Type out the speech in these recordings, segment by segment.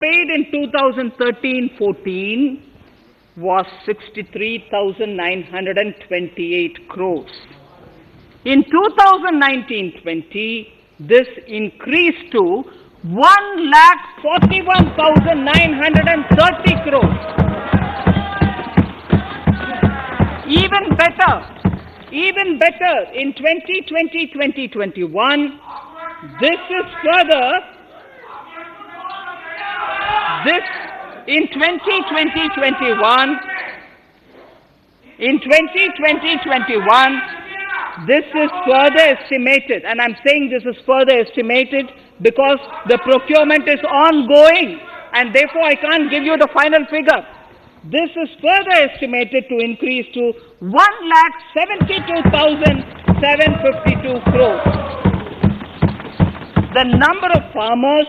paid in 2013-14 was 63,928 crores. In 2019-20, this increased to 1,41,930 crores. Even better, in 2020-2021, this is further, in 2020-21, this is further estimated, and I'm saying this is further estimated because the procurement is ongoing, and therefore I can't give you the final figure. This is further estimated to increase to 1,72,752 crores. The number of farmers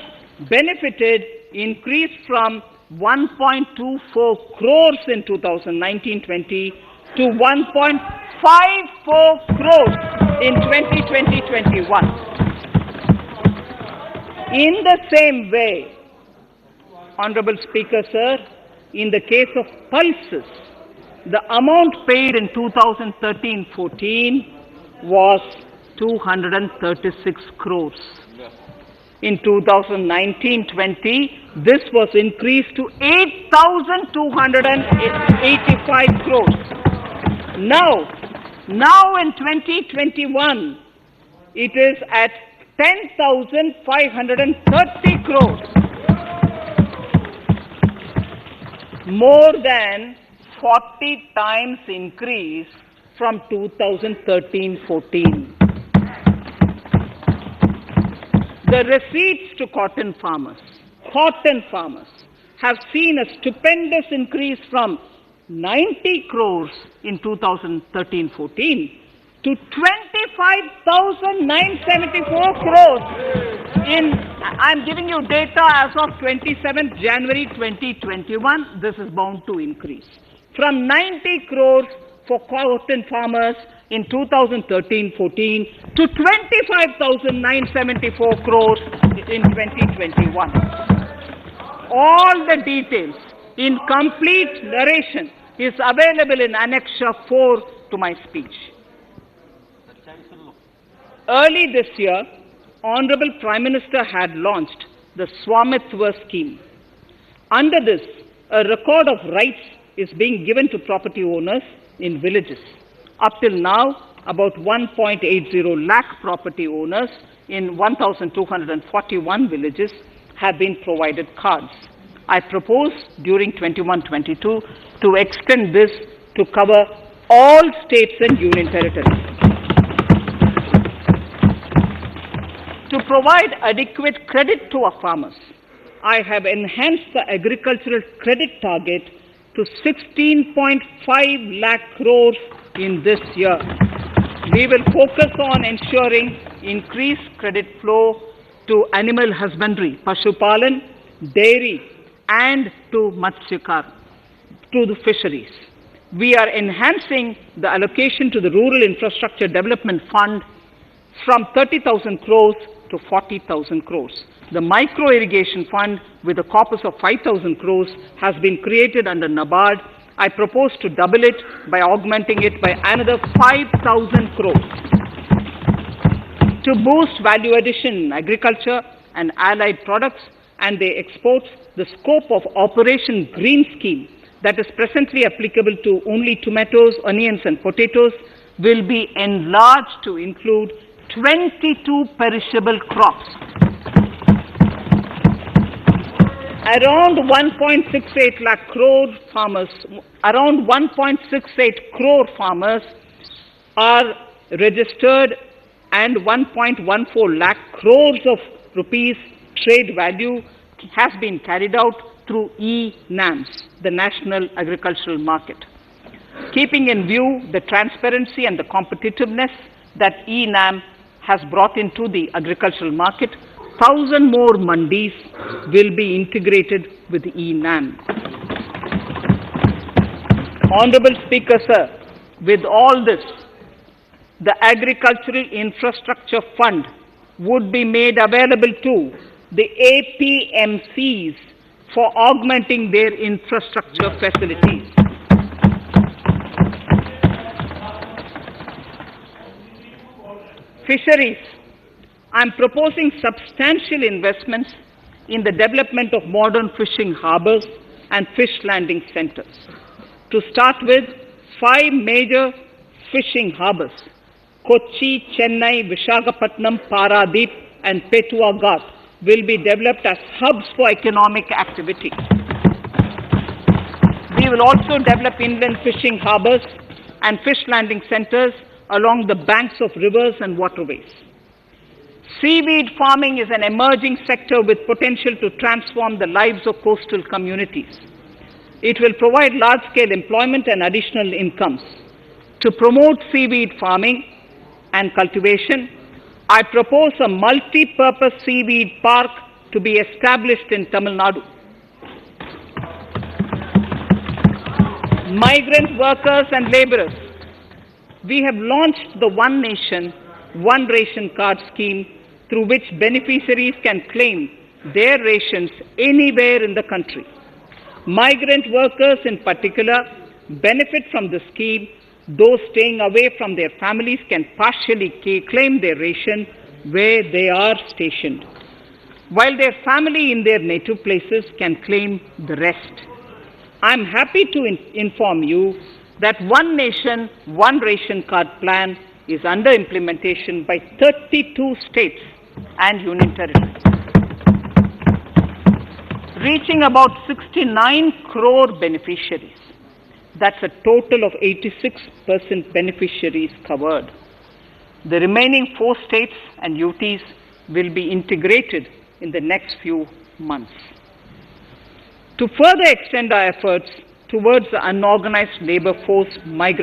benefited increased from 1.24 crores in 2019-20 to 1.54 crores in 2020-21. In the same way, Honorable Speaker, sir, in the case of pulses, the amount paid in 2013-14 was 236 crores. In 2019-20, this was increased to 8,285 crores. Now in 2021, it is at 10,530 crores. More than 40 times increase from 2013-14. The receipts to cotton farmers have seen a stupendous increase from 90 crores in 2013-14 to 25,974 crores I'm giving you data as of 27th January 2021. This is bound to increase. From 90 crores for cotton farmers in 2013-14 to 25,974 crores in 2021. All the details in complete narration is available in Annexure 4 to my speech. Early this year, Honorable Prime Minister had launched the Swamitva scheme. Under this, a record of rights is being given to property owners in villages. Up till now, about 1.80 lakh property owners in 1,241 villages have been provided cards. I propose during 21-22 to extend this to cover all states and union territories. To provide adequate credit to our farmers, I have enhanced the agricultural credit target to 16.5 lakh crores in this year. We will focus on ensuring increased credit flow to animal husbandry, Pashupalan, dairy, and to Matsyakar, to the fisheries. We are enhancing the allocation to the Rural Infrastructure Development Fund from 30,000 crores to 40,000 crores. The Micro Irrigation Fund, with a corpus of 5,000 crores, has been created under NABARD. I propose to double it by augmenting it by another 5,000 crores. To boost value addition in agriculture and allied products and their exports, the scope of Operation Green Scheme, that is presently applicable to only tomatoes, onions, and potatoes, will be enlarged to include 22 perishable crops. Around 1.68 lakh crore farmers, around 1.68 crore farmers are registered, and 1.14 lakh crores of rupees trade value has been carried out through e-NAMs, the National Agricultural Market. Keeping in view the transparency and the competitiveness that e-NAM has brought into the agricultural market, 1,000 more mandis will be integrated with e-NAM. Honorable Speaker, sir, with all this, the Agricultural Infrastructure Fund would be made available to the APMCs for augmenting their infrastructure facilities. Fisheries. I am proposing substantial investments in the development of modern fishing harbors and fish landing centers. To start with, 5 major fishing harbors, Kochi, Chennai, Visakhapatnam, Paradip, and Petua Ghat, will be developed as hubs for economic activity. We will also develop inland fishing harbors and fish landing centers along the banks of rivers and waterways. Seaweed farming is an emerging sector with potential to transform the lives of coastal communities. It will provide large-scale employment and additional incomes. To promote seaweed farming and cultivation, I propose a multi-purpose seaweed park to be established in Tamil Nadu. Migrant workers and laborers. We have launched the One Nation, One Ration Card scheme, through which beneficiaries can claim their rations anywhere in the country. Migrant workers in particular benefit from the scheme. Those staying away from their families can partially claim their ration where they are stationed, while their family in their native places can claim the rest. I am happy to inform you that One Nation, One Ration Card plan is under implementation by 32 states and union territories, reaching about 69 crore beneficiaries. That's a total of 86% beneficiaries covered. The remaining 4 states and UTs will be integrated in the next few months. To further extend our efforts towards the unorganized labor force, migrant